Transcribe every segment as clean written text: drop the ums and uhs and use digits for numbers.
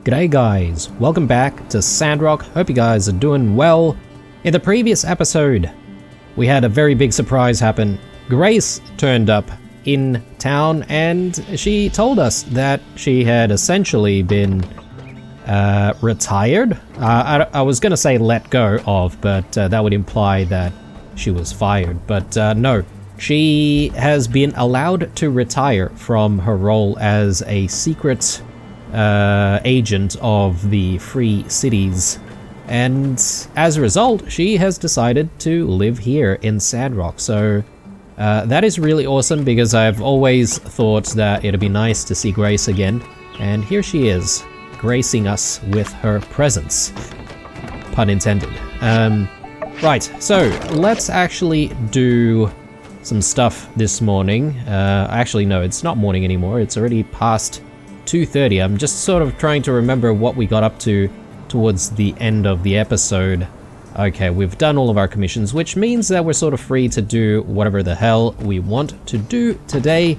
G'day guys, welcome back to Sandrock. Hope you guys are doing well. In the previous episode, we had a very big surprise happen. Grace turned up in town and she told us that she had essentially been retired. I was gonna say let go of, but that would imply that she was fired. But no, she has been allowed to retire from her role as a secret agent of the Free Cities, and as a result she has decided to live here in Sandrock. So that is really awesome because I've always thought that it'd be nice to see Grace again, and here she is, gracing us with her presence, pun intended. Right, so let's actually do some stuff this morning. Actually no, it's not morning anymore, it's already past 2:30. I'm just sort of trying to remember what we got up to towards the end of the episode. Okay, we've done all of our commissions, which means that we're sort of free to do whatever the hell we want to do today.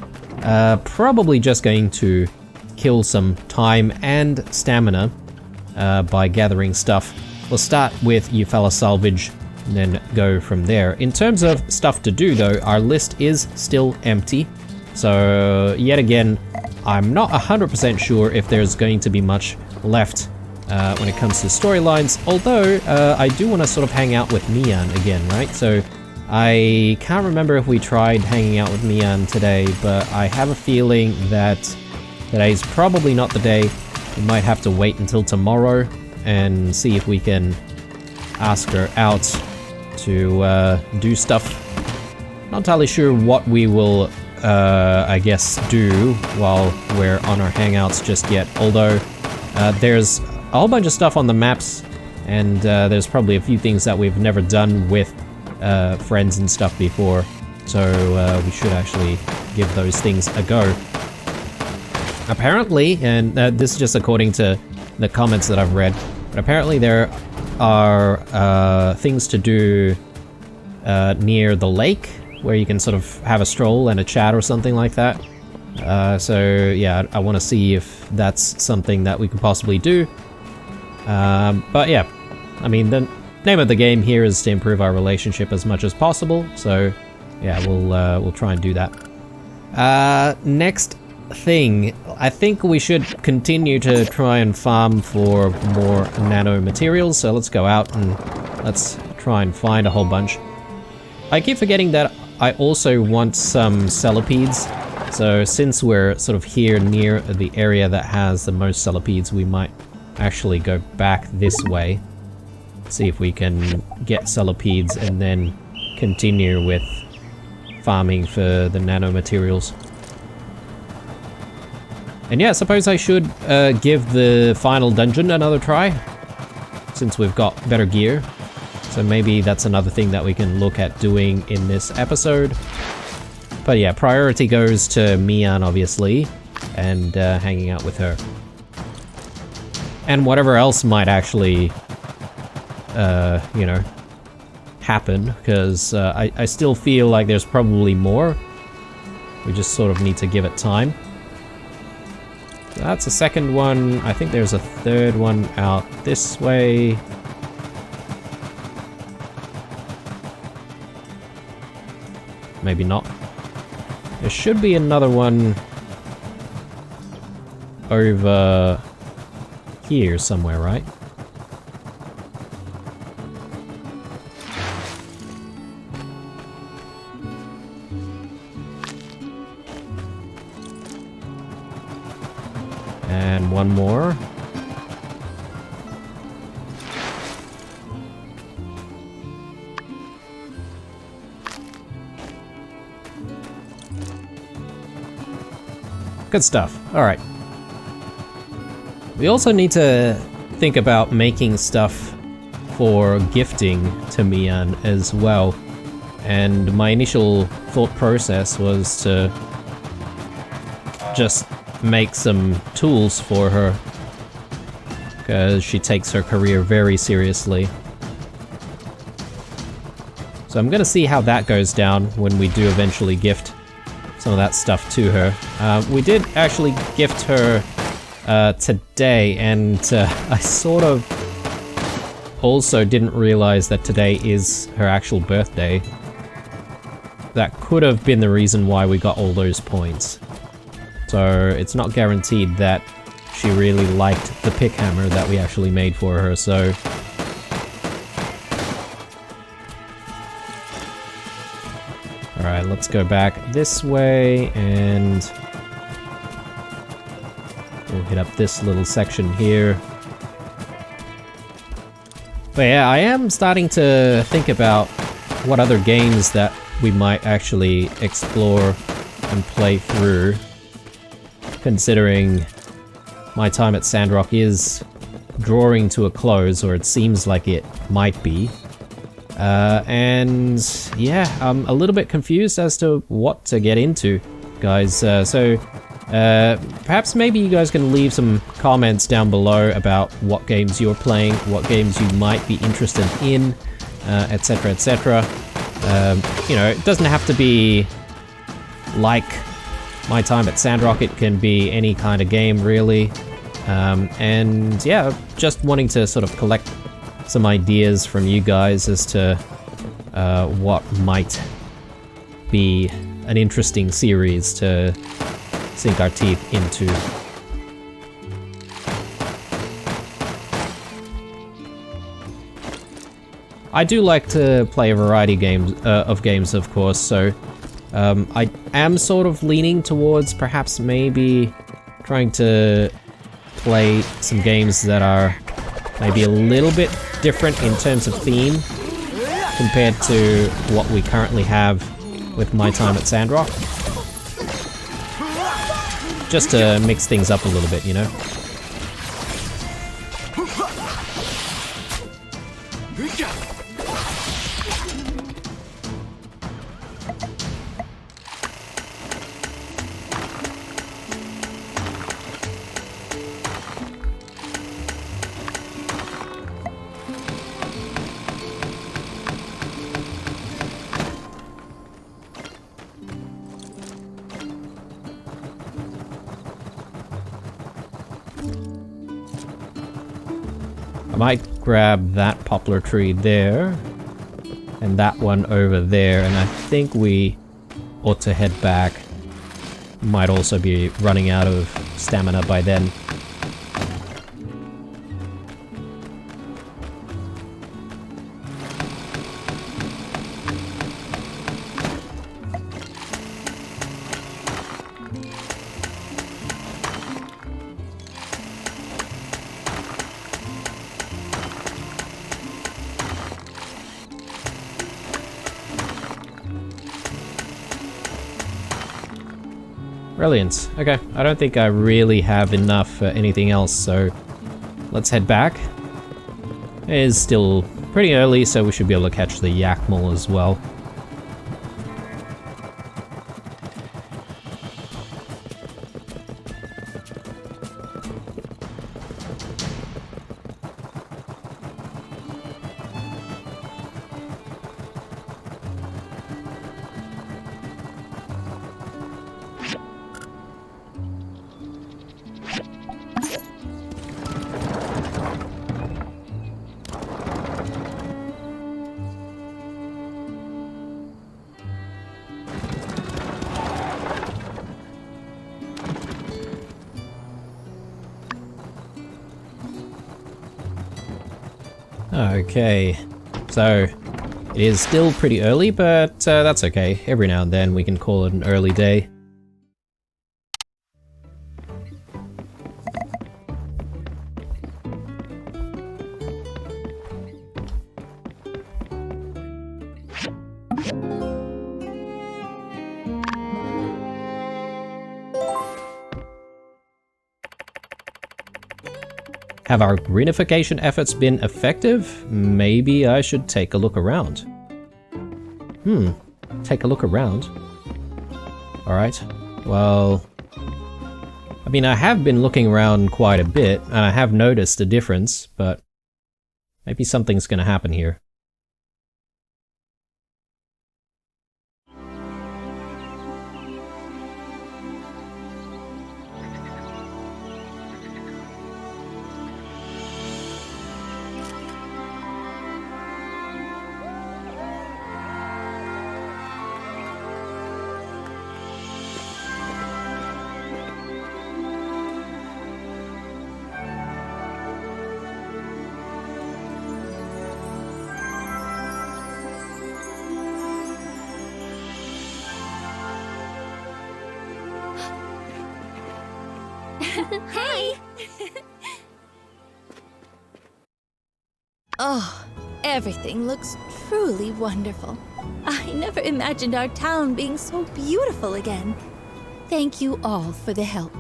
Probably just going to kill some time and stamina by gathering stuff. We'll start with you fella salvage and then go from there. In terms of stuff to do though, our list is still empty. So yet again, I'm not 100% sure if there's going to be much left when it comes to storylines, although I do want to sort of hang out with Mian again, right? So I can't remember if we tried hanging out with Mian today, but I have a feeling that today's probably not the day. We might have to wait until tomorrow and see if we can ask her out to do stuff. Not entirely sure what we will I guess do while we're on our hangouts just yet, although there's a whole bunch of stuff on the maps, and there's probably a few things that we've never done with friends and stuff before, so we should actually give those things a go. Apparently, and this is just according to the comments that I've read, but apparently there are things to do near the lake, where you can sort of have a stroll and a chat or something like that. So yeah, I want to see if that's something that we could possibly do. But yeah, I mean, the name of the game here is to improve our relationship as much as possible. So yeah, we'll try and do that. Next thing, I think we should continue to try and farm for more nano materials. So let's go out and let's try and find a whole bunch. I keep forgetting that I also want some centipedes, so since we're sort of here near the area that has the most centipedes, we might actually go back this way, see if we can get centipedes and then continue with farming for the nanomaterials. And yeah, I suppose I should give the final dungeon another try, since we've got better gear. So maybe that's another thing that we can look at doing in this episode. But yeah, priority goes to Mian, obviously, and hanging out with her. And whatever else might actually, you know, happen, because I still feel like there's probably more. We just sort of need to give it time. So that's a second one. I think there's a third one out this way. Maybe not. There should be another one over here somewhere, right? And one more. Good stuff. Alright. We also need to think about making stuff for gifting to Mian as well. And my initial thought process was to just make some tools for her, because she takes her career very seriously. So I'm gonna see how that goes down when we do eventually gift some of that stuff to her. We did actually gift her today, and I sort of also didn't realize that today is her actual birthday. That could have been the reason why we got all those points. So it's not guaranteed that she really liked the pick hammer that we actually made for her, so... Alright, let's go back this way, and... we'll hit up this little section here. But yeah, I am starting to think about what other games that we might actually explore and play through, considering my time at Sandrock is drawing to a close, or it seems like it might be. And yeah, I'm a little bit confused as to what to get into, guys. So perhaps maybe you guys can leave some comments down below about what games you're playing, what games you might be interested in, etc, etc. You know, it doesn't have to be like my time at Sandrock, it can be any kind of game, really. And yeah, just wanting to sort of collect some ideas from you guys as to what might be an interesting series to sink our teeth into. I do like to play a variety of games, of course, so I am sort of leaning towards perhaps maybe trying to play some games that are maybe a little bit different in terms of theme compared to what we currently have with my time at Sandrock. Just to mix things up a little bit, you know? I might grab that poplar tree there, and that one over there, and I think we ought to head back. Might also be running out of stamina by then. Brilliant. Okay, I don't think I really have enough for anything else, so let's head back. It is still pretty early, so we should be able to catch the Yakmul as well. Okay, so it is still pretty early, but that's okay. Every now and then we can call it an early day. Have our greenification efforts been effective? Maybe I should take a look around. Take a look around. Alright, well... I mean, I have been looking around quite a bit, and I have noticed a difference, but... maybe something's gonna happen here. Hey! Oh, everything looks truly wonderful. I never imagined our town being so beautiful again. Thank you all for the help.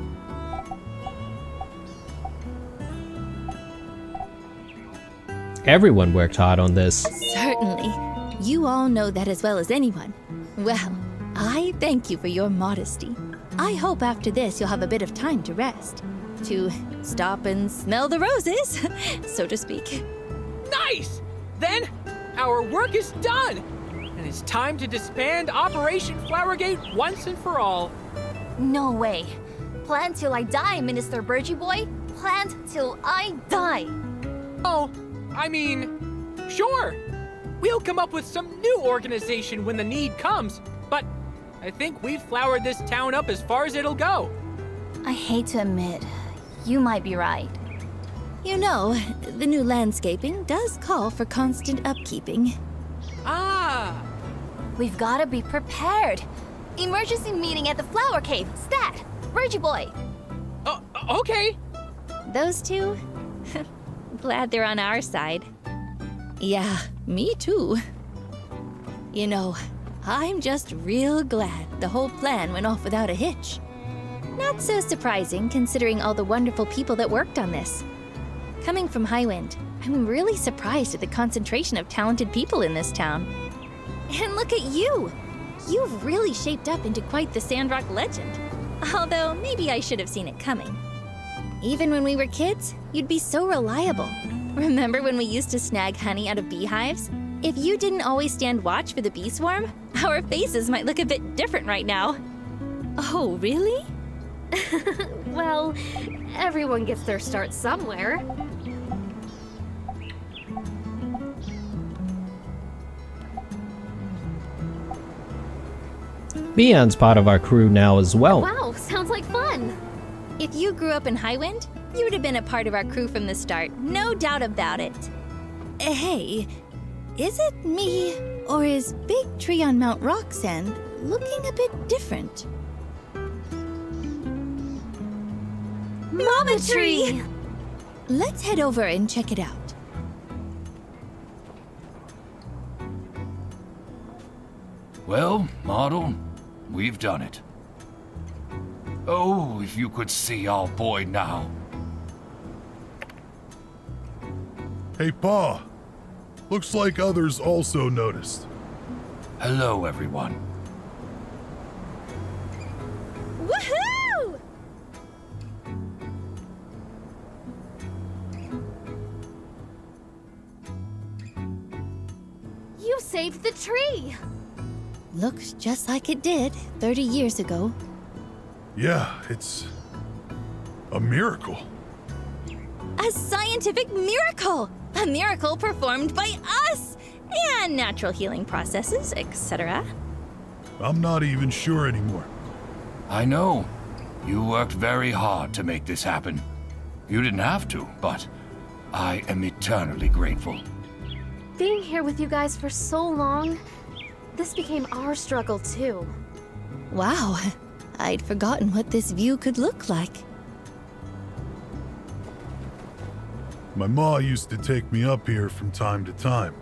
Everyone worked hard on this. Certainly. You all know that as well as anyone. Well, I thank you for your modesty. I hope after this you'll have a bit of time to rest. To stop and smell the roses, so to speak. Nice! Then, our work is done! And it's time to disband Operation Flowergate once and for all. No way. Plan till I die, Minister Birgie Boy. Plan till I die. Oh, I mean, sure. We'll come up with some new organization when the need comes, but I think we've flowered this town up as far as it'll go. I hate to admit, you might be right. You know, the new landscaping does call for constant upkeeping. Ah! We've gotta be prepared. Emergency meeting at the Flower Cave. Stat! Birgie Boy. Okay. Those two? Glad they're on our side. Yeah, me too. You know, I'm just real glad the whole plan went off without a hitch. Not so surprising considering all the wonderful people that worked on this. Coming from Highwind, I'm really surprised at the concentration of talented people in this town. And look at you! You've really shaped up into quite the Sandrock legend. Although, maybe I should have seen it coming. Even when we were kids, you'd be so reliable. Remember when we used to snag honey out of beehives? If you didn't always stand watch for the bee swarm, our faces might look a bit different right now. Oh, really? Well, everyone gets their start somewhere. Mian's part of our crew now as well. Wow, sounds like fun. If you grew up in Highwind, you would have been a part of our crew from the start, no doubt about it. Hey, is it me, or is Big Tree on Mount Roxanne looking a bit different? Mama Tree! Let's head over and check it out. Well, Martle, we've done it. Oh, if you could see our boy now. Hey, Pa. Looks like others also noticed. Hello, everyone. Woohoo! You saved the tree! Looks just like it did 30 years ago. Yeah, it's a miracle. A scientific miracle! A miracle performed by us! And natural healing processes, etc. I'm not even sure anymore. I know. You worked very hard to make this happen. You didn't have to, but I am eternally grateful. Being here with you guys for so long, this became our struggle too. Wow, I'd forgotten what this view could look like. My ma used to take me up here from time to time.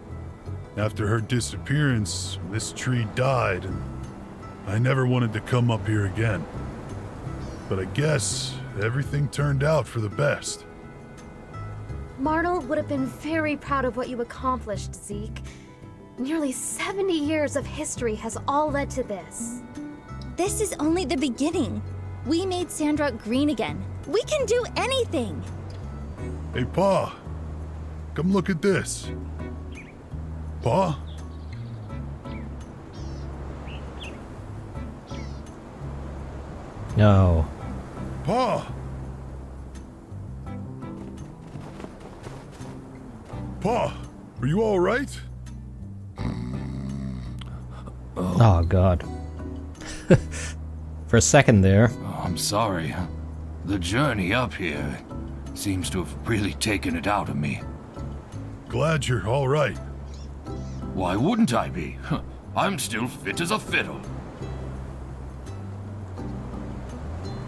After her disappearance, this tree died, and I never wanted to come up here again. But I guess everything turned out for the best. Martle would have been very proud of what you accomplished, Zeke. Nearly 70 years of history has all led to this. This is only the beginning. We made Sandrock green again. We can do anything! Hey, Pa. Come look at this. Pa? No. Pa! Pa, are you all right? Oh, God. For a second there. Oh, I'm sorry. The journey up here seems to have really taken it out of me. Glad you're all right. Why wouldn't I be? I'm still fit as a fiddle.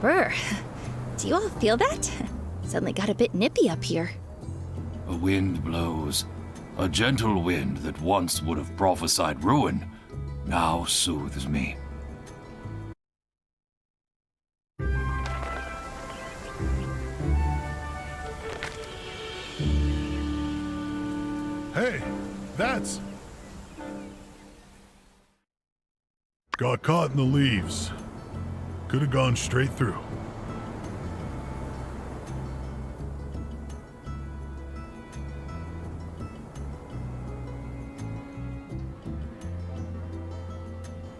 Brr. Do you all feel that? Suddenly got a bit nippy up here. A wind blows. A gentle wind that once would have prophesied ruin, now soothes me. Hey, that's... Got caught in the leaves. Could have gone straight through.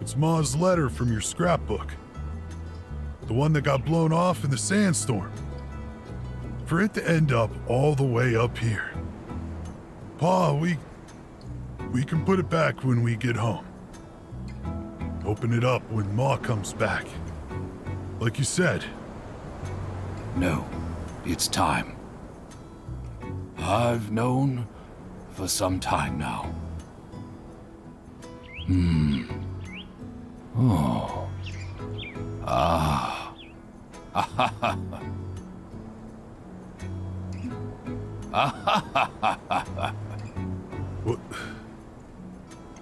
It's Ma's letter from your scrapbook. The one that got blown off in the sandstorm. For it to end up all the way up here. Pa, we can put it back when we get home. Open it up when Ma comes back. Like you said. No, it's time. I've known for some time now. Oh. Ah.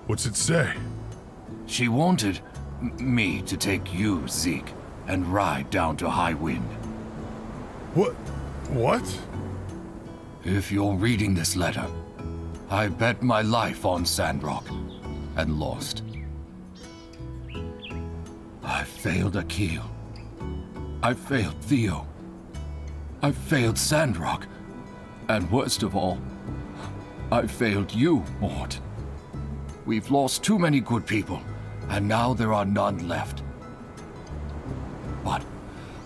What's it say? She wanted me to take you, Zeke, and ride down to High Wind. What? If you're reading this letter, I bet my life on Sandrock and lost. I failed Akil. I failed Theo. I failed Sandrock. And worst of all, I failed you, Mort. We've lost too many good people, and now there are none left. But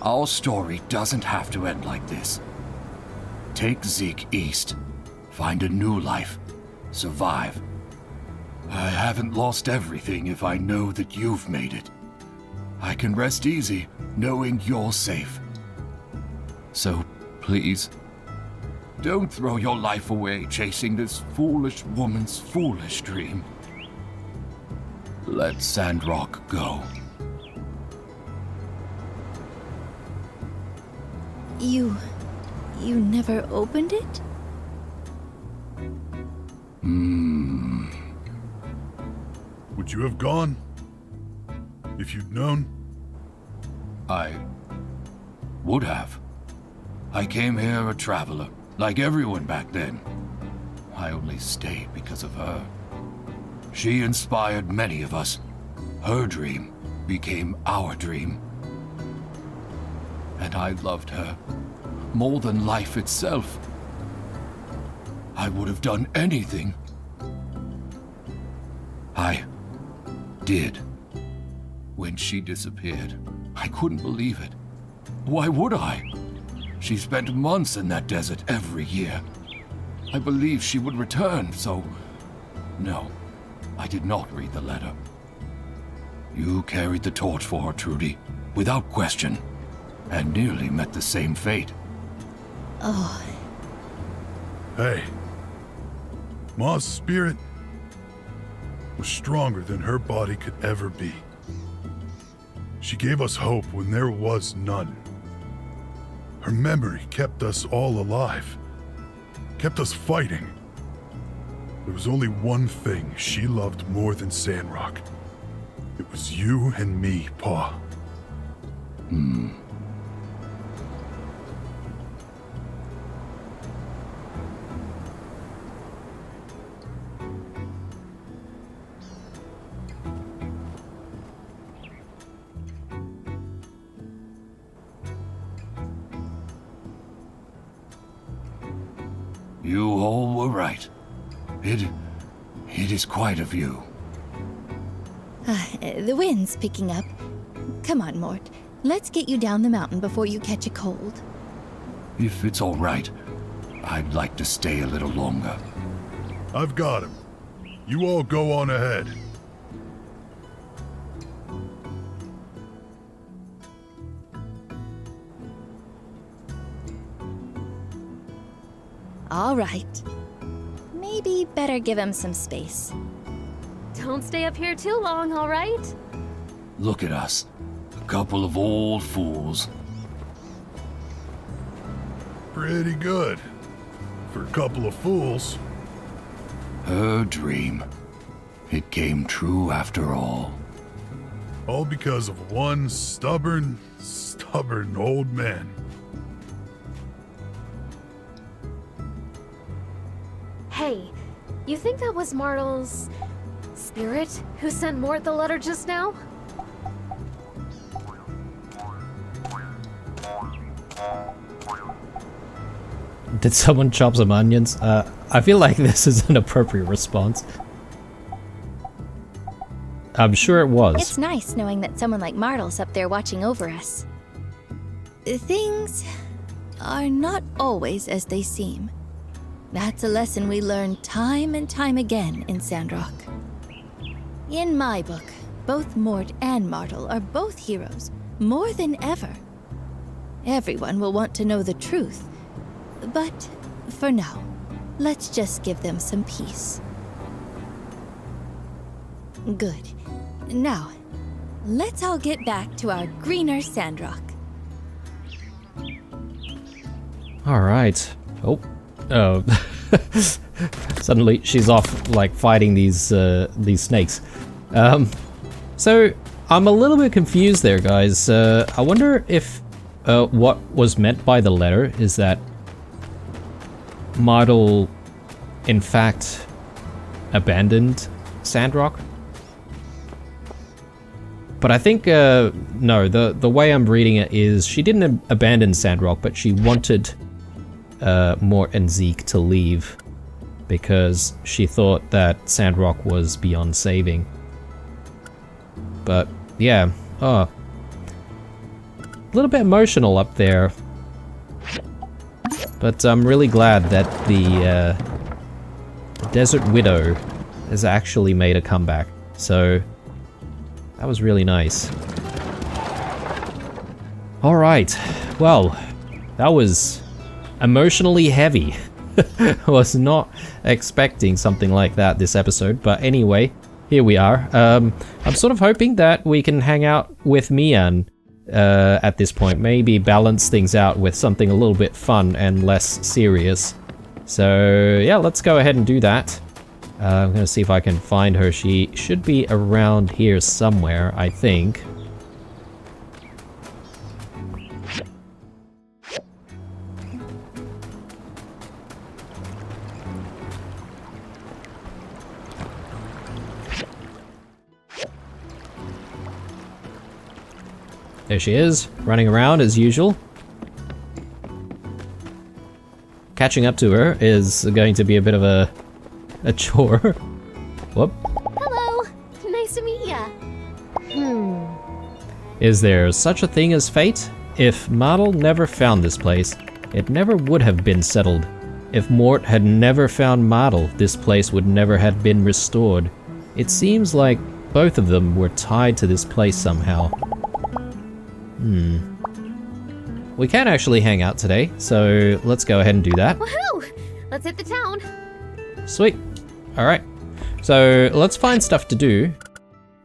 our story doesn't have to end like this. Take Zeke east, find a new life, survive. I haven't lost everything if I know that you've made it. I can rest easy knowing you're safe. So, please, don't throw your life away chasing this foolish woman's foolish dream. Let Sandrock go. You never opened it? Would you have gone? If you'd known? I would have. I came here a traveler, like everyone back then. I only stayed because of her. She inspired many of us. Her dream became our dream. And I loved her more than life itself. I would have done anything. I did. When she disappeared, I couldn't believe it. Why would I? She spent months in that desert every year. I believed she would return, so... No, I did not read the letter. You carried the torch for her, Trudy, without question, and nearly met the same fate. Oh, Hey. Ma's spirit was stronger than her body could ever be. She gave us hope when there was none. Her memory kept us all alive, kept us fighting. There was only one thing she loved more than Sandrock. It was you and me, Pa. You all were right. It is quite a view. the wind's picking up. Come on, Mort. Let's get you down the mountain before you catch a cold. If it's all right, I'd like to stay a little longer. I've got him. You all go on ahead. All right. Maybe better give him some space. Don't stay up here too long, all right? Look at us. A couple of old fools. Pretty good. For a couple of fools. Her dream. It came true after all. All because of one stubborn old man. Hey, you think that was Martle's spirit who sent Mort the letter just now? Did someone chop some onions? I feel like this is an appropriate response. I'm sure it was. It's nice knowing that someone like Martle's up there watching over us. Things are not always as they seem. That's a lesson we learn time and time again in Sandrock. In my book, both Mort and Martle are both heroes, more than ever. Everyone will want to know the truth, but for now, let's just give them some peace. Good. Now, let's all get back to our greener Sandrock. Alright. Oh. Suddenly she's off, like, fighting these snakes. So, I'm a little bit confused there, guys. I wonder if what was meant by the letter is that Martle, in fact, abandoned Sandrock? But I think, no, the way I'm reading it is she didn't abandon Sandrock, but she wanted Mort and Zeke to leave because she thought that Sandrock was beyond saving. But, yeah, a little bit emotional up there. But I'm really glad that the Desert Widow has actually made a comeback. So, that was really nice. Alright, well, that was emotionally heavy. I was not expecting something like that this episode, but anyway, here we are. I'm sort of hoping that we can hang out with Mian at this point. Maybe balance things out with something a little bit fun and less serious. So yeah, let's go ahead and do that. I'm gonna see if I can find her. She should be around here somewhere, I think. There she is, running around as usual. Catching up to her is going to be a bit of a chore. Whoop. Hello! Nice to meet ya. Is there such a thing as fate? If Martle never found this place, it never would have been settled. If Mort had never found Martle, this place would never have been restored. It seems like both of them were tied to this place somehow. We can actually hang out today, so let's go ahead and do that. Woohoo! Let's hit the town. Sweet. Alright. So let's find stuff to do.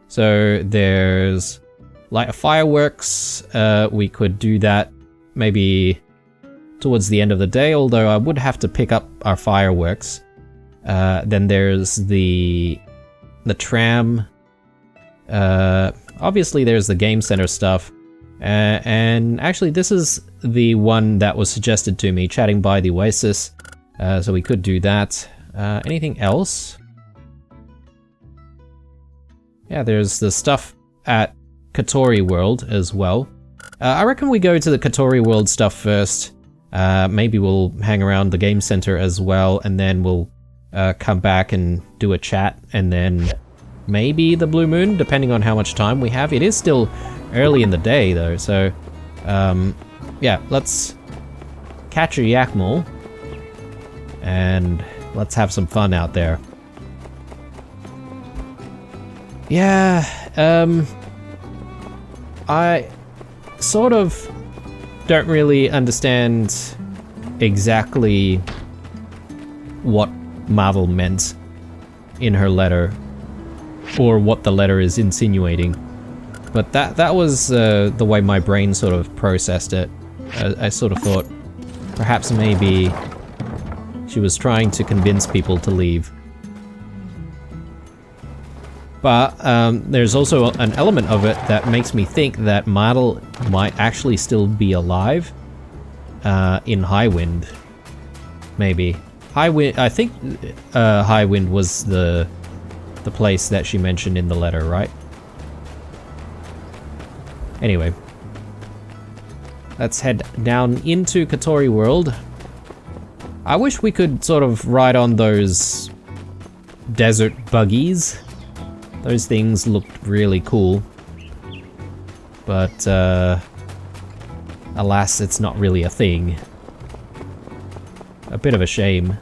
So there's light fireworks. We could do that maybe towards the end of the day, although I would have to pick up our fireworks. Then there's the tram. Obviously there's the game center stuff. And actually this is the one that was suggested to me, chatting by the Oasis. So we could do that. Anything else? Yeah, there's the stuff at Katori World as well. I reckon we go to the Katori World stuff first. Maybe we'll hang around the game center as well, and then we'll come back and do a chat, and then maybe the Blue Moon, depending on how much time we have. It is still early in the day though, so yeah, let's catch a Yakmul and let's have some fun out there. Yeah, I sort of don't really understand exactly what Martle meant in her letter, or what the letter is insinuating. But that was the way my brain sort of processed it. I sort of thought, Perhaps maybe she was trying to convince people to leave. But there's also an element of it that makes me think that Martle might actually still be alive in Highwind. Maybe. Highwind, I think Highwind was the place that she mentioned in the letter, right? Anyway. Let's head down into Katori World. I wish we could sort of ride on those desert buggies. Those things looked really cool. But, alas, it's not really a thing. A bit of a shame.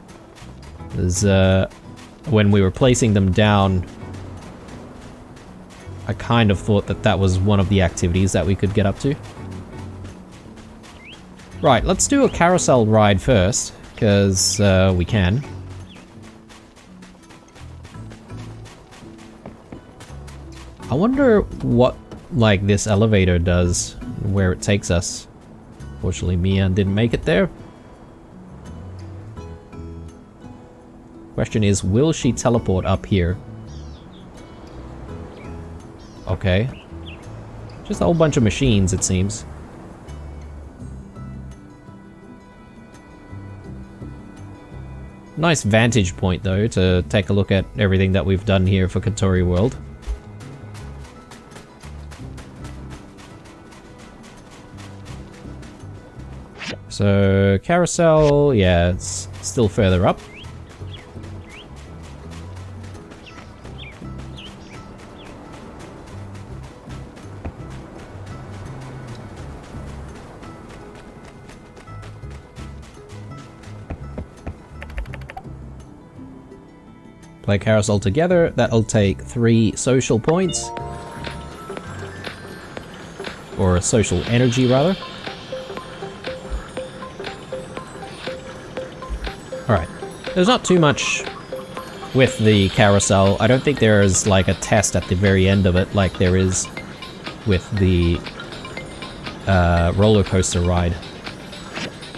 Because, when we were placing them down, I kind of thought that that was one of the activities that we could get up to. Right, let's do a carousel ride first, because we can. I wonder what, like, this elevator does, where it takes us. Fortunately, Mia didn't make it there. Question is, will she teleport up here? Okay. Just a whole bunch of machines, it seems. Nice vantage point, though, to take a look at everything that we've done here for Katori World. So, carousel, yeah, it's still further up. Play carousel together, that'll take 3 social points. Or social energy, rather. Alright. There's not too much with the carousel. I don't think there is like a test at the very end of it like there is with the roller coaster ride.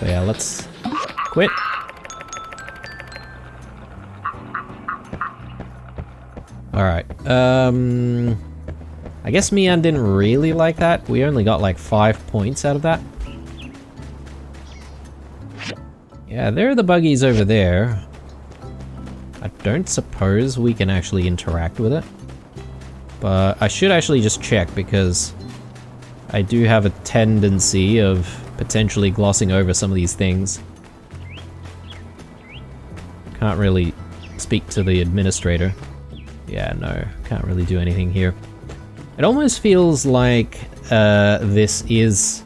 So yeah, let's quit. Alright, I guess Mian didn't really like that. We only got like 5 points out of that. Yeah, there are the buggies over there. I don't suppose we can actually interact with it. But I should actually just check because I do have a tendency of potentially glossing over some of these things. Can't really speak to the administrator. Yeah, no, can't really do anything here. It almost feels like this is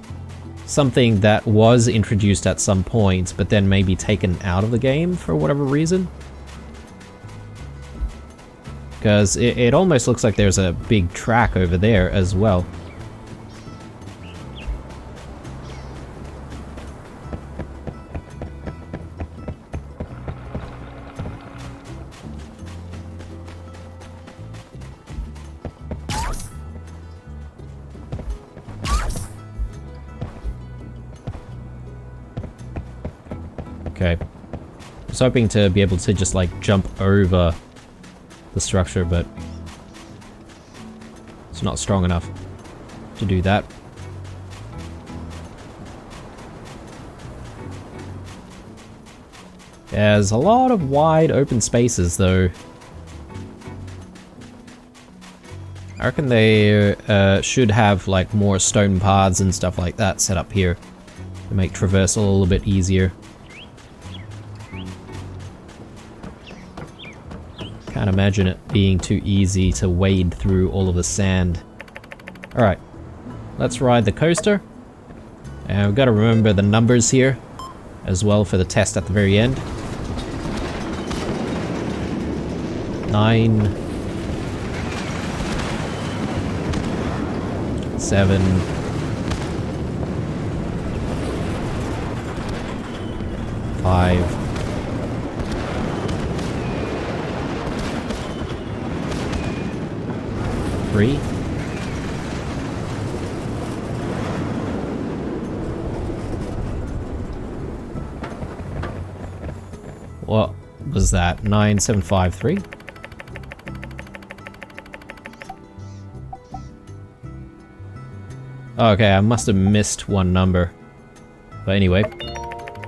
something that was introduced at some point, but then maybe taken out of the game for whatever reason. Because it almost looks like there's a big track over there as well. Okay. I was hoping to be able to just like jump over the structure, but it's not strong enough to do that. There's a lot of wide open spaces though. I reckon they should have like more stone paths and stuff like that set up here to make traversal a little bit easier. Can't imagine it being too easy to wade through all of the sand. Alright, let's ride the coaster. And we've got to remember the numbers here as well for the test at the very end. 9, 7, 5, 3, 2, What was that? 9753? Okay, I must have missed one number. But anyway,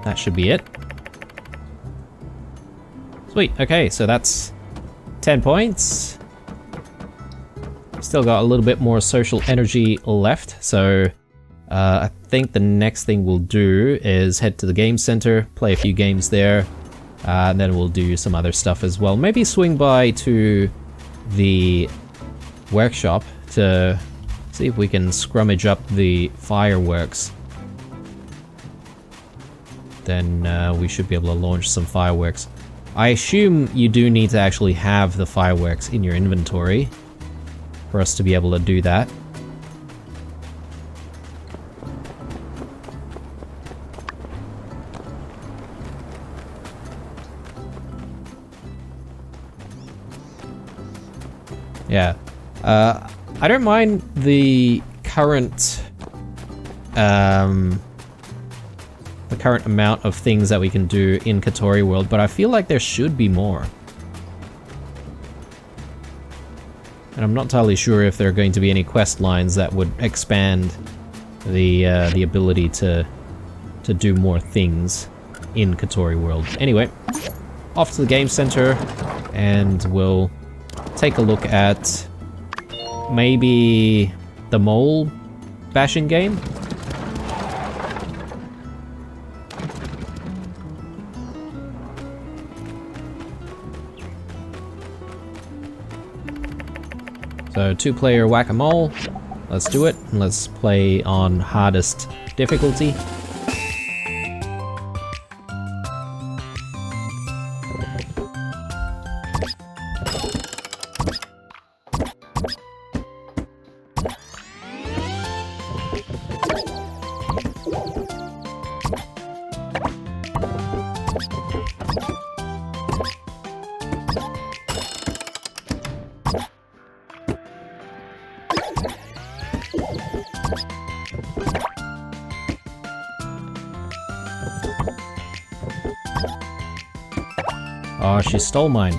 that should be it. Sweet, okay, so that's 10 points. Still got a little bit more social energy left, so I think the next thing we'll do is head to the game center, play a few games there, and then we'll do some other stuff as well. Maybe swing by to the workshop to see if we can scrummage up the fireworks. Then we should be able to launch some fireworks. I assume you do need to actually have the fireworks in your inventory for us to be able to do that. Yeah. I don't mind the current amount of things that we can do in Katori World, but I feel like there should be more. And I'm not entirely sure if there are going to be any quest lines that would expand the ability to do more things in Katori World. Anyway, off to the game center, and we'll take a look at maybe the mole bashing game. So 2-player whack-a-mole. Let's do it. Let's play on hardest difficulty. Oh, she stole mine.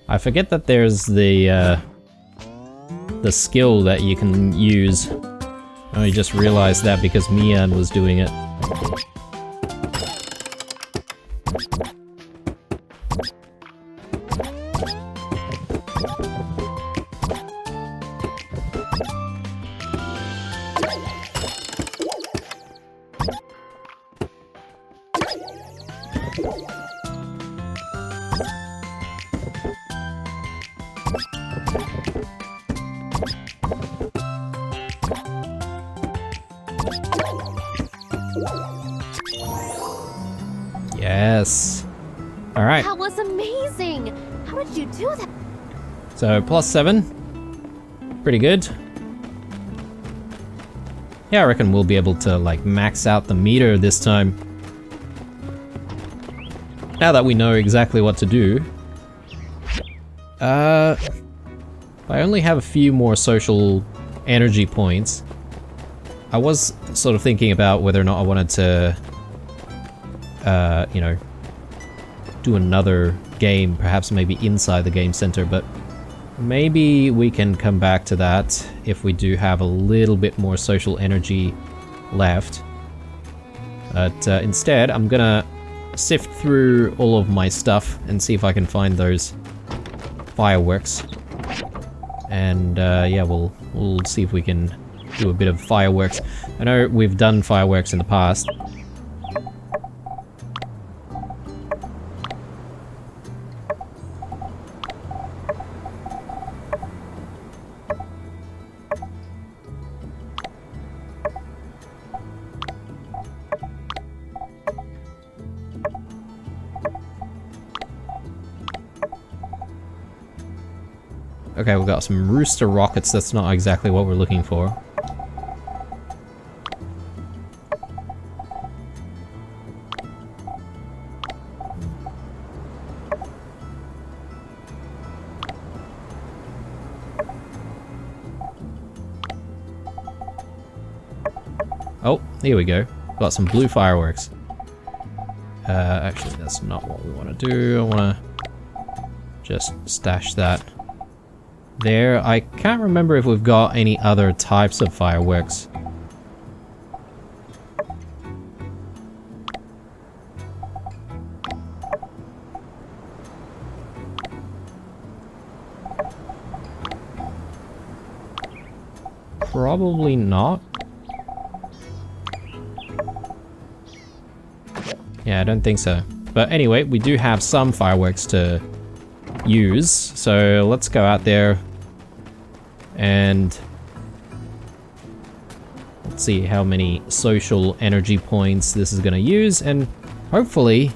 I forget that there's the skill that you can use. I just realized that because Mian was doing it. Yes. All right. That was amazing! How did you do that? So +7. Pretty good. Yeah, I reckon we'll be able to like max out the meter this time. Now that we know exactly what to do. I only have a few more social energy points. I was sort of thinking about whether or not I wanted to you know, do another game, perhaps maybe inside the game center, but maybe we can come back to that if we do have a little bit more social energy left. But instead, I'm gonna sift through all of my stuff and see if I can find those fireworks. And yeah, we'll see if we can do a bit of fireworks. I know we've done fireworks in the past. Okay, we've got some rooster rockets. That's not exactly what we're looking for. Oh, here we go. Got some blue fireworks. Actually, that's not what we want to do. I want to just stash that there. I can't remember if we've got any other types of fireworks. Probably not. Yeah, I don't think so. But anyway, we do have some fireworks to use, so let's go out there and let's see how many social energy points this is going to use, and hopefully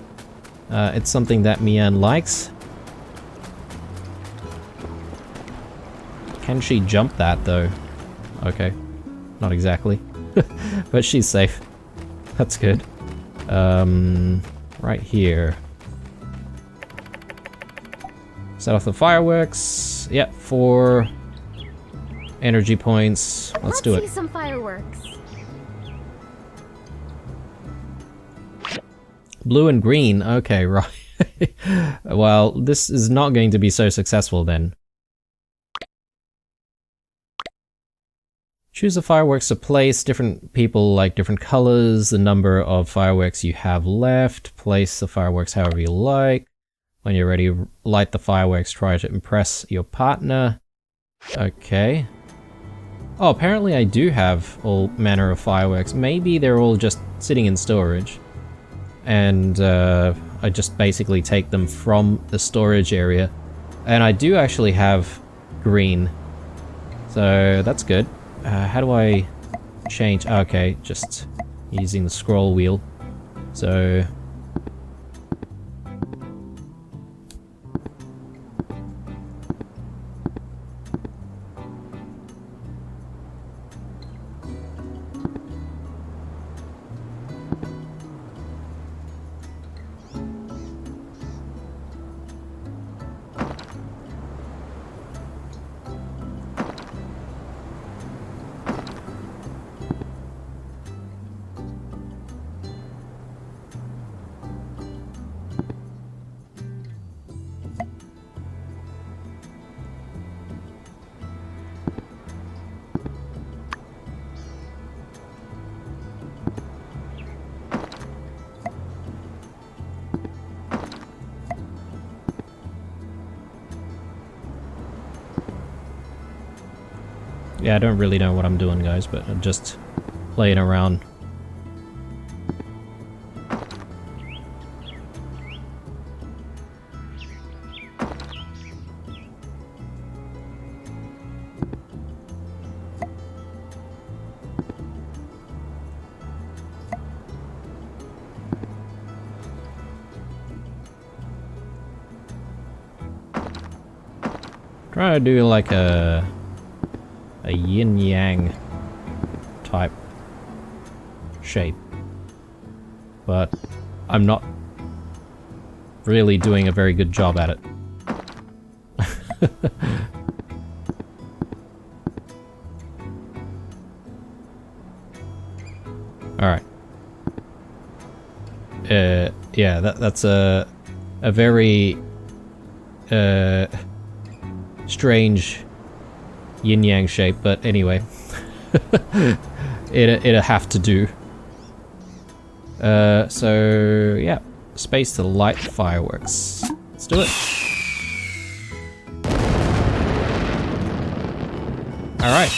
it's something that Mian likes. Can she jump that though? Okay, not exactly, but she's safe. That's good. Right here. Set off the fireworks. Yep, 4 energy points. Let's do it. Let's see some fireworks. Blue and green. Okay, right. Well, this is not going to be so successful then. Choose the fireworks to place. Different people like different colors. The number of fireworks you have left. Place the fireworks however you like. When you're ready, light the fireworks. Try to impress your partner. Okay. Oh, apparently I do have all manner of fireworks. Maybe they're all just sitting in storage. And I just basically take them from the storage area. And I do actually have green. So that's good. How do I change? Okay, just using the scroll wheel. So yeah, I don't really know what I'm doing, guys, but I'm just playing around. Try to do like a yin-yang type shape, but I'm not really doing a very good job at it. Alright. Yeah, that's a very strange yin-yang shape, but anyway. It'll have to do. So yeah, space to light fireworks. Let's do it. Alright.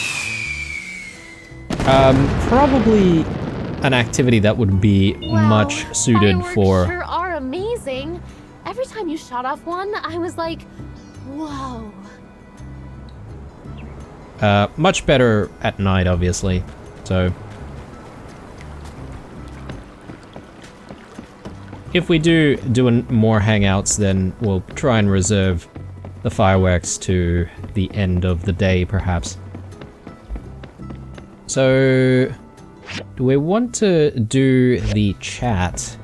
Probably an activity that would be much suited fireworks for... sure are amazing. Every time you shot off one, I was like, whoa. Much better at night, obviously, so... If we do more hangouts, then we'll try and reserve the fireworks to the end of the day, perhaps. So... do we want to do the chat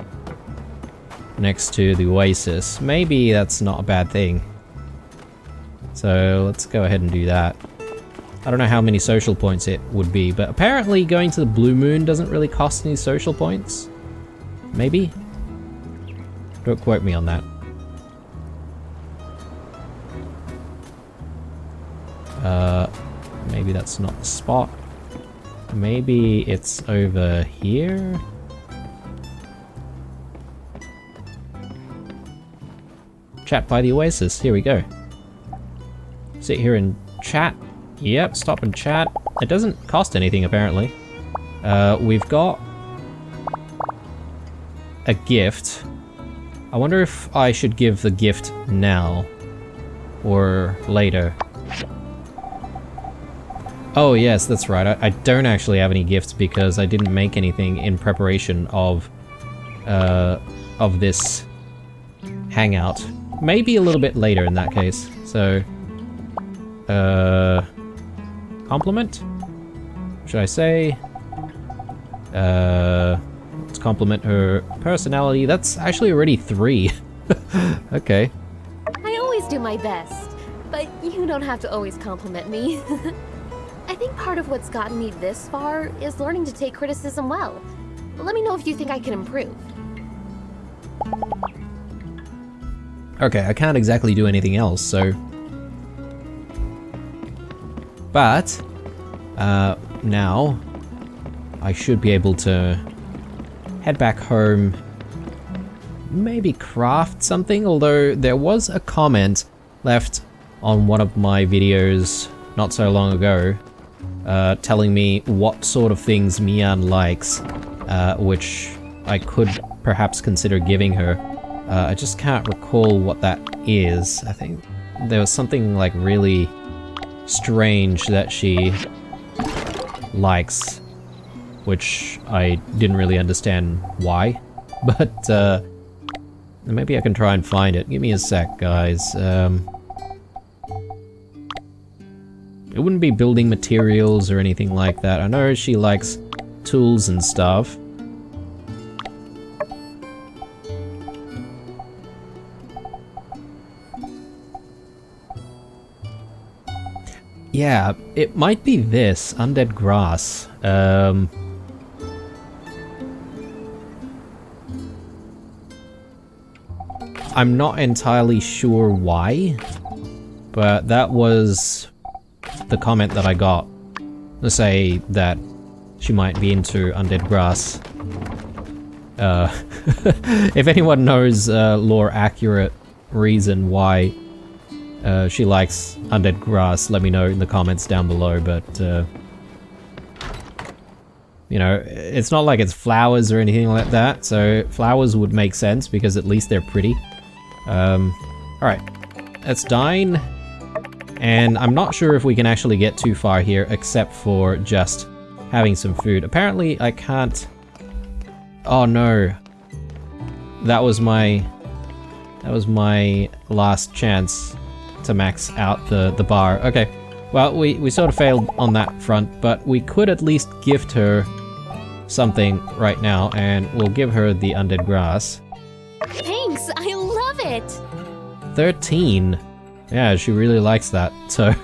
next to the oasis? Maybe that's not a bad thing. So let's go ahead and do that. I don't know how many social points it would be, but apparently going to the Blue Moon doesn't really cost any social points. Maybe? Don't quote me on that. Maybe that's not the spot. Maybe it's over here? Chat by the Oasis, here we go. Sit here and chat. Yep, stop and chat. It doesn't cost anything apparently. We've got a gift. I wonder if I should give the gift now or later. Oh yes, that's right. I don't actually have any gifts because I didn't make anything in preparation of this hangout. Maybe a little bit later in that case. So, compliment? Should I say? Let's compliment her personality. That's actually already 3. Okay. I always do my best, but you don't have to always compliment me. I think part of what's gotten me this far is learning to take criticism well. Let me know if you think I can improve. Okay, I can't exactly do anything else, so... But, now, I should be able to head back home, maybe craft something, although there was a comment left on one of my videos not so long ago, telling me what sort of things Mian likes, which I could perhaps consider giving her. I just can't recall what that is. I think there was something like really strange that she likes, which I didn't really understand why, but maybe I can try and find it. Give me a sec, guys. It wouldn't be building materials or anything like that. I know she likes tools and stuff. Yeah, it might be this, undead grass. I'm not entirely sure why, but that was the comment that I got. To say that she might be into undead grass. If anyone knows lore accurate reason why she likes undead grass, let me know in the comments down below, but you know, it's not like it's flowers or anything like that, so flowers would make sense because at least they're pretty. Alright, let's dine, and I'm not sure if we can actually get too far here except for just having some food. Apparently I can't... Oh no, that was my last chance to max out the bar. Okay, well, we sort of failed on that front, but we could at least gift her something right now, and we'll give her the undead grass. Thanks, I love it! 13. Yeah, she really likes that, so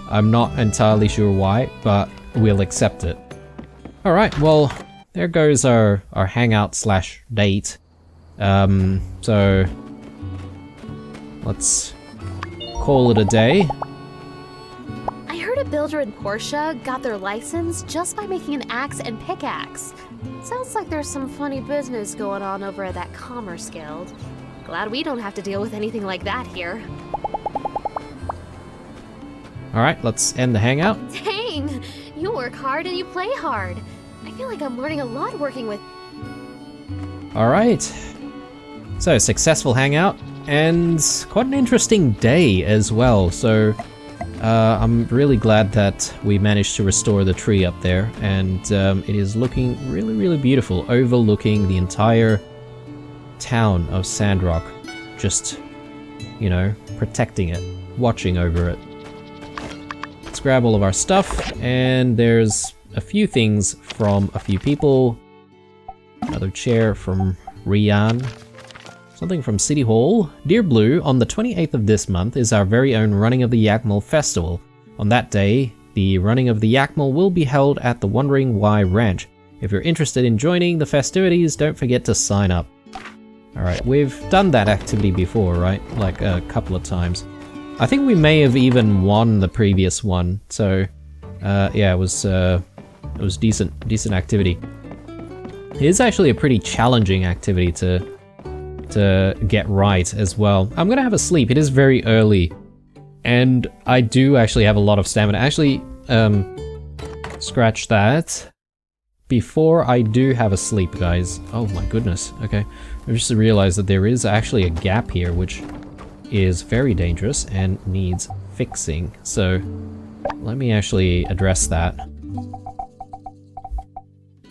I'm not entirely sure why, but we'll accept it. Alright, well, there goes our hangout slash date. So let's call it a day. I heard a builder in Portia got their license just by making an axe and pickaxe. Sounds like there's some funny business going on over at that Commerce Guild. Glad we don't have to deal with anything like that here. Alright, let's end the hangout. Dang! You work hard and you play hard. I feel like I'm learning a lot working with... Alright. So, successful hangout, and quite an interesting day as well, so I'm really glad that we managed to restore the tree up there, and it is looking really, really beautiful, overlooking the entire town of Sandrock. Just, you know, protecting it, watching over it. Let's grab all of our stuff, and there's a few things from a few people. Another chair from Rian. Something from City Hall. Dear Blue, on the 28th of this month is our very own running of the Yakmal Festival. On that day, The running of the Yak Mill will be held at the Wandering Y Ranch. If you're interested in joining the festivities, don't forget to sign up. Alright, we've done that activity before, right? Like a couple of times. I think we may have even won the previous one, so yeah, it was decent activity. It is actually a pretty challenging activity to get right as well. I'm gonna have a sleep. It is very early, and I do actually have a lot of stamina. Actually, scratch that. Before I do have a sleep, guys. Oh my goodness. Okay, I just realized that there is actually a gap here, which is very dangerous and needs fixing. So let me actually address that.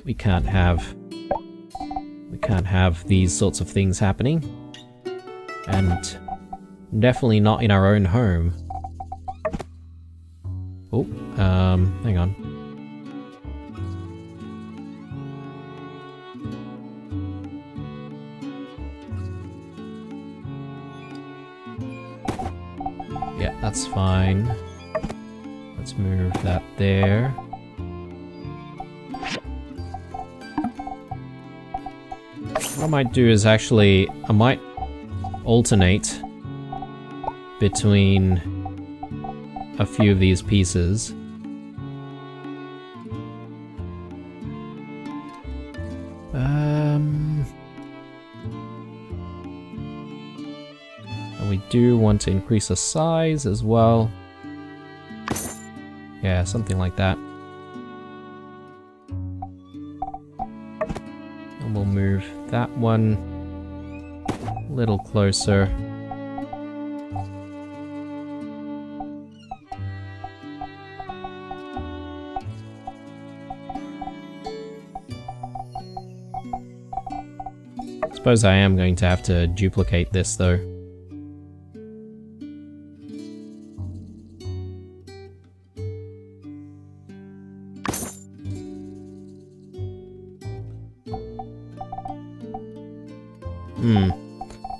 We can't have these sorts of things happening, and definitely not in our own home. Oh, hang on. Yeah, that's fine. Let's move that there. What I might do is actually, I might alternate between a few of these pieces. And we do want to increase the size as well. Yeah, something like that. And we'll move that one a little closer. Suppose I am going to have to duplicate this though.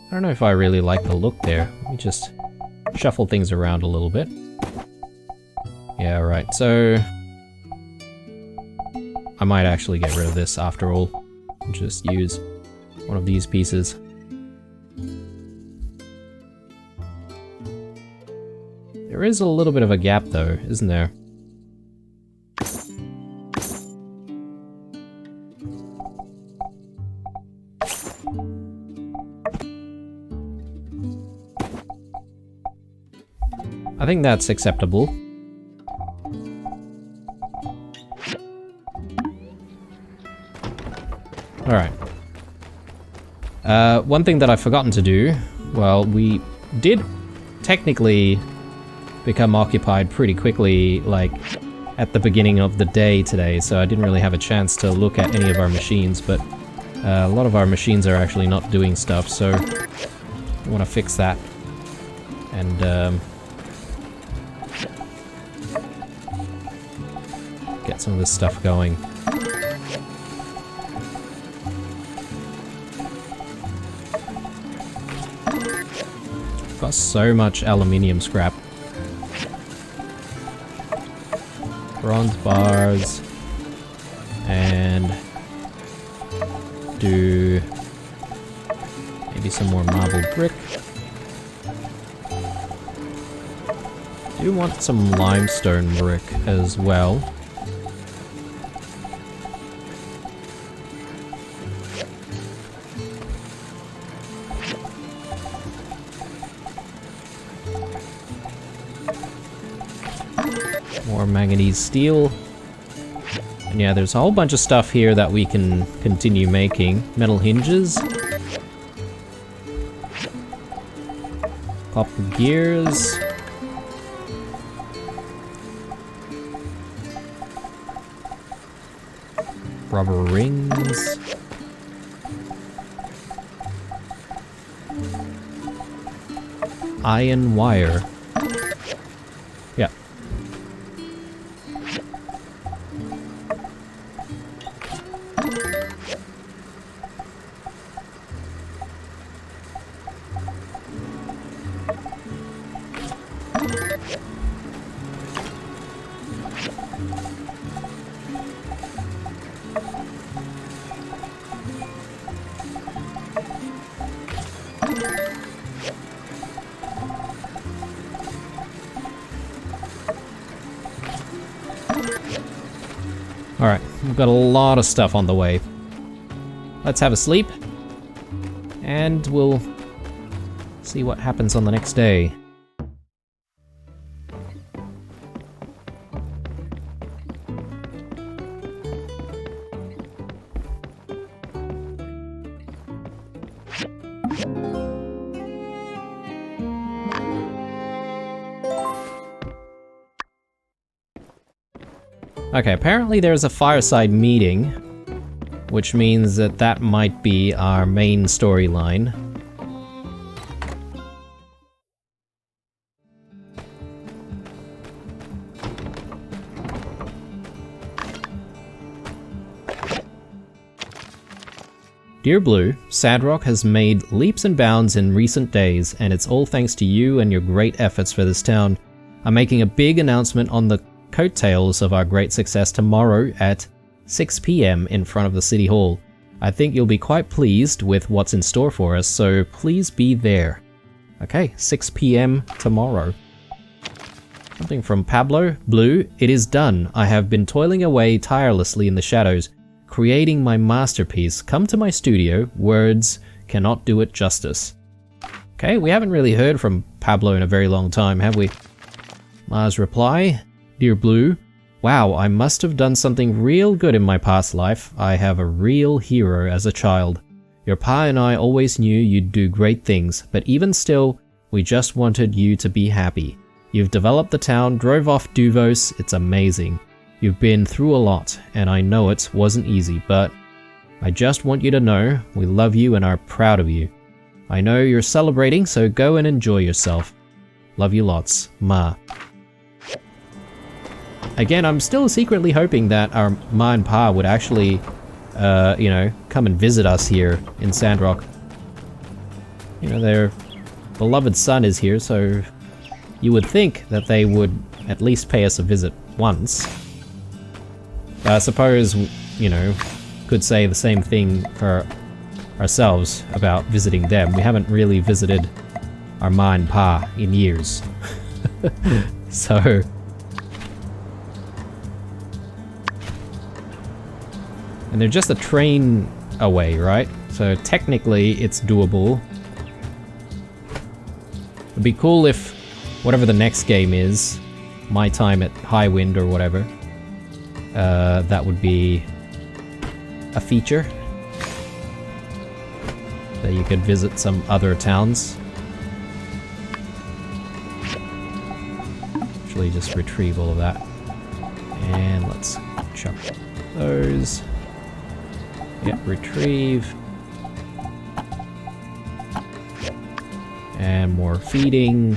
I don't know if I really like the look there. Let me just shuffle things around a little bit. Yeah, right, so I might actually get rid of this after all. And just use one of these pieces. There is a little bit of a gap though, isn't there? I think that's acceptable. Alright. One thing that I've forgotten to do, well, we did technically become occupied pretty quickly, like, at the beginning of the day today, so I didn't really have a chance to look at any of our machines, but a lot of our machines are actually not doing stuff, so I want to fix that. And, get some of this stuff going. Got so much aluminium scrap. Bronze bars. And do maybe some more marble brick. Do want some limestone brick as well. More manganese steel. And yeah, there's a whole bunch of stuff here that we can continue making. Metal hinges. Copper gears. Rubber rings. Iron wire. Yeah. Alright, we've got a lot of stuff on the way. Let's have a sleep, and we'll see what happens on the next day. Okay, apparently there's a fireside meeting, which means that that might be our main storyline. Dear Blue, Sandrock has made leaps and bounds in recent days, and it's all thanks to you and your great efforts for this town. I'm making a big announcement on the coattails of our great success tomorrow at 6 PM in front of the City Hall. I think you'll be quite pleased with what's in store for us, so please be there. Okay, 6 PM tomorrow. Something from Pablo. Blue, it is done. I have been toiling away tirelessly in the shadows, creating my masterpiece. Come to my studio. Words cannot do it justice. Okay, we haven't really heard from Pablo in a very long time, have we? Mars reply. Dear Blue, wow, I must have done something real good in my past life. I have a real hero as a child. Your pa and I always knew you'd do great things, but even still, we just wanted you to be happy. You've developed the town, drove off Duvos, it's amazing. You've been through a lot, and I know it wasn't easy, but I just want you to know we love you and are proud of you. I know you're celebrating, so go and enjoy yourself. Love you lots, Ma. Again, I'm still secretly hoping that our Ma and Pa would actually, you know, come and visit us here in Sandrock. You know, their beloved son is here, so you would think that they would at least pay us a visit once. But I suppose, you know, could say the same thing for ourselves about visiting them. We haven't really visited our Ma and Pa in years. So... And they're just a train away, right? So technically it's doable. It'd be cool if whatever the next game is, My Time at Highwind or whatever, that would be a feature. That you could visit some other towns. Actually just retrieve all of that. And let's chuck those. Yeah, retrieve. And more feeding.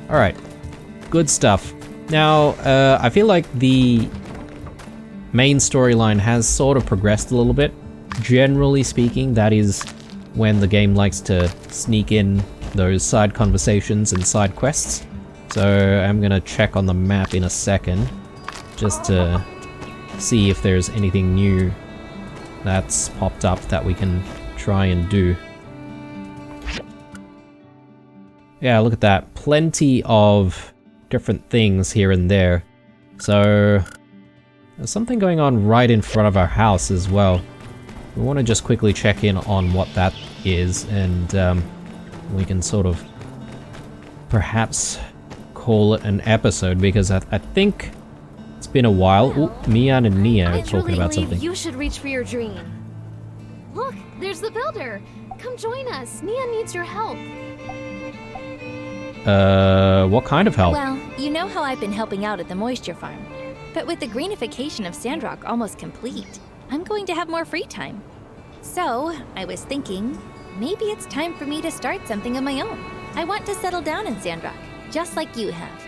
Alright, good stuff. Now, I feel like the main storyline has sort of progressed a little bit. Generally speaking, that is when the game likes to sneak in those side conversations and side quests. So I'm gonna check on the map in a second, just to see if there's anything new that's popped up that we can try and do. Yeah, look at that. Plenty of different things here and there. So there's something going on right in front of our house as well. We want to just quickly check in on what that is, and we can sort of perhaps call it an episode, because I think it's been a while. Ooh, Mian and Nia are talking about something. You should reach for your dream. Look, there's the builder. Come join us. Nia needs your help. What kind of help? Well, you know how I've been helping out at the moisture farm. But with the greenification of Sandrock almost complete, I'm going to have more free time. So, I was thinking, maybe it's time for me to start something of my own. I want to settle down in Sandrock, just like you have.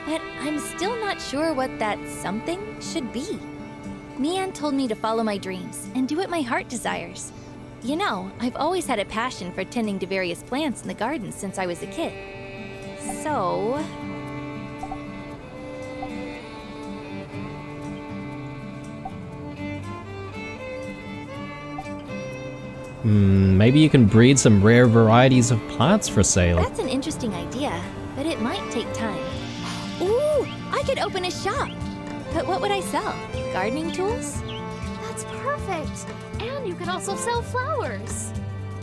But I'm still not sure what that something should be. Mian told me to follow my dreams and do what my heart desires. You know, I've always had a passion for tending to various plants in the garden since I was a kid. So... Maybe you can breed some rare varieties of plants for sale. That's an interesting idea, but it might take time. Ooh, I could open a shop. But what would I sell? Gardening tools? That's perfect. And you could also sell flowers.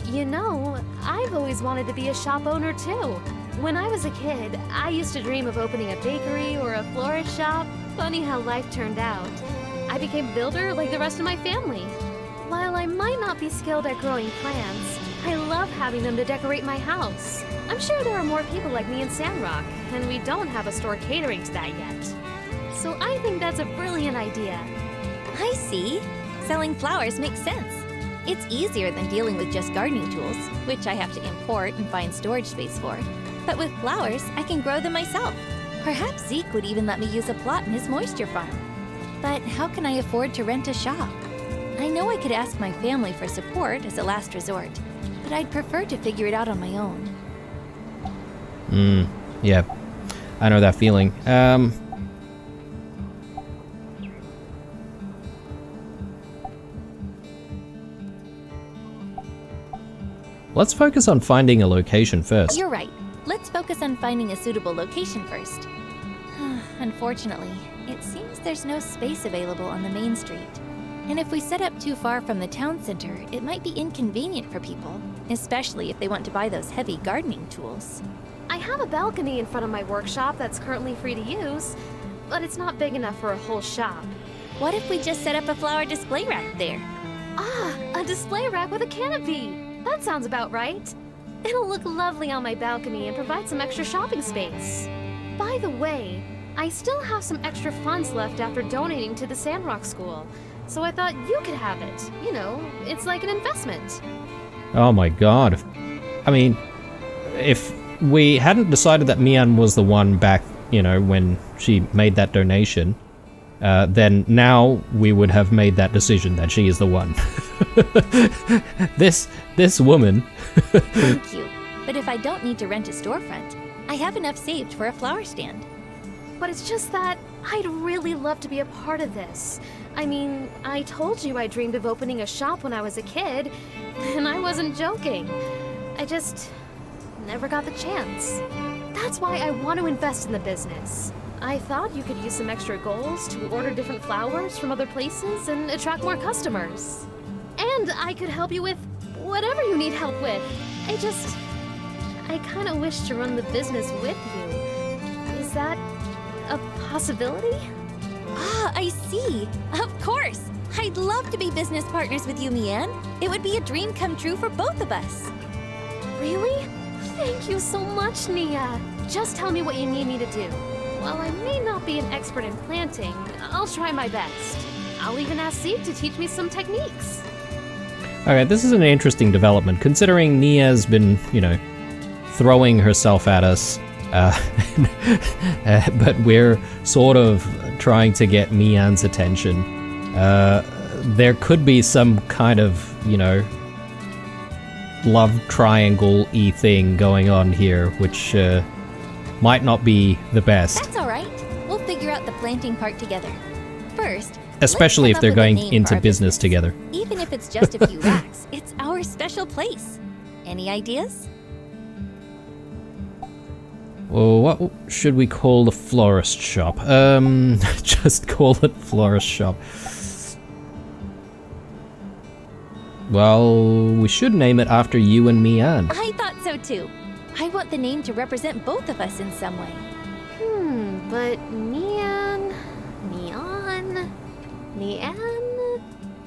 You know, I've always wanted to be a shop owner too. When I was a kid, I used to dream of opening a bakery or a florist shop. Funny how life turned out. I became a builder like the rest of my family. While I might not be skilled at growing plants, I love having them to decorate my house. I'm sure there are more people like me in Sandrock, and we don't have a store catering to that yet. So I think that's a brilliant idea. I see. Selling flowers makes sense. It's easier than dealing with just gardening tools, which I have to import and find storage space for. But with flowers, I can grow them myself. Perhaps Zeke would even let me use a plot in his moisture farm. But how can I afford to rent a shop? I know I could ask my family for support as a last resort, but I'd prefer to figure it out on my own. Yeah. I know that feeling. Let's focus on finding a location first. You're right. Let's focus on finding a suitable location first. Unfortunately, it seems there's no space available on the main street. And if we set up too far from the town center, it might be inconvenient for people, especially if they want to buy those heavy gardening tools. I have a balcony in front of my workshop that's currently free to use, but it's not big enough for a whole shop. What if we just set up a flower display rack there? Ah, a display rack with a canopy! That sounds about right. It'll look lovely on my balcony and provide some extra shopping space. By the way, I still have some extra funds left after donating to the Sandrock School, so I thought you could have it. You know, it's like an investment. Oh my god. I mean, if we hadn't decided that Mian was the one back, when she made that donation, then now we would have made that decision that she is the one. This woman. Thank you. But if I don't need to rent a storefront, I have enough saved for a flower stand. But it's just that I'd really love to be a part of this. I mean, I told you I dreamed of opening a shop when I was a kid, and I wasn't joking. I just never got the chance. That's why I want to invest in the business. I thought you could use some extra goals to order different flowers from other places and attract more customers. And I could help you with whatever you need help with. I kind of wish to run the business with you. Is that a possibility? Ah, I see. Of course. I'd love to be business partners with you, Mian. It would be a dream come true for both of us. Really? Thank you so much, Nia. Just tell me what you need me to do. While I may not be an expert in planting, I'll try my best. I'll even ask Zeke to teach me some techniques. Alright, this is an interesting development, considering Nia's been, throwing herself at us. But we're sort of trying to get Mian's attention. There could be some kind of, love triangle-y thing going on here, which might not be the best. That's all right. We'll figure out the planting part together. First, especially if let's come they're up with a going name into for our business together. Even if it's just a few racks, it's our special place. Any ideas? Well, what should we call the florist shop? Just call it florist shop. Well, we should name it after you and Mian. I thought so too. I want the name to represent both of us in some way. But Nian,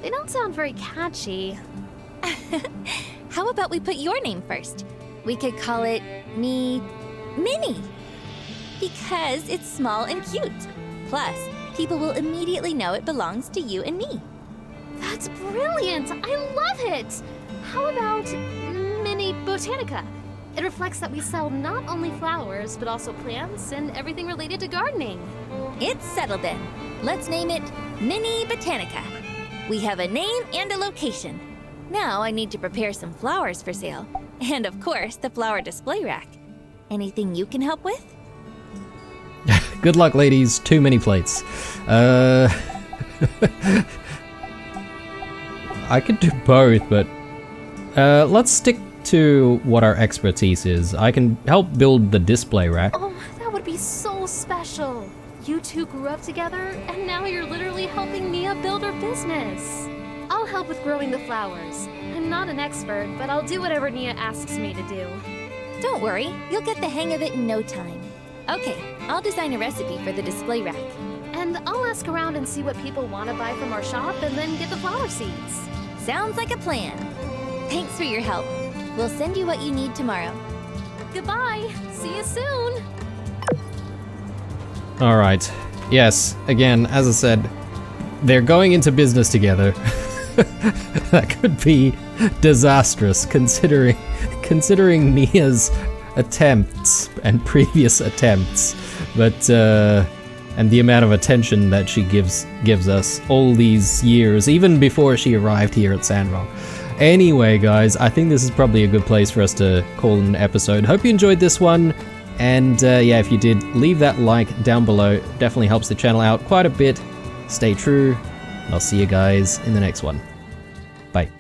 they don't sound very catchy. How about we put your name first? We could call it Minnie. Because it's small and cute. Plus, people will immediately know it belongs to you and me. That's brilliant! I love it! How about Mini Botanica? It reflects that we sell not only flowers, but also plants and everything related to gardening. It's settled then. Let's name it Mini Botanica. We have a name and a location. Now I need to prepare some flowers for sale. And of course, the flower display rack. Anything you can help with? Good luck, ladies. Too many plates. I could do both, but let's stick to what our expertise is. I can help build the display rack. Oh, that would be so special. You two grew up together, and now you're literally helping Nia build her business. I'll help with growing the flowers. I'm not an expert, but I'll do whatever Nia asks me to do. Don't worry, you'll get the hang of it in no time. Okay, I'll design a recipe for the display rack. And I'll ask around and see what people want to buy from our shop and then get the flower seeds. Sounds like a plan. Thanks for your help. We'll send you what you need tomorrow. Goodbye. See you soon. Alright. Yes, again, as I said, they're going into business together. That could be disastrous considering Nia's attempts and previous attempts, but and the amount of attention that she gives us all these years, even before she arrived here at Sandrock. Anyway, guys, I think this is probably a good place for us to call an episode. Hope you enjoyed this one, and yeah, if you did, leave that like down below. Definitely helps the channel out quite a bit. Stay true. I'll see you guys in the next one. Bye.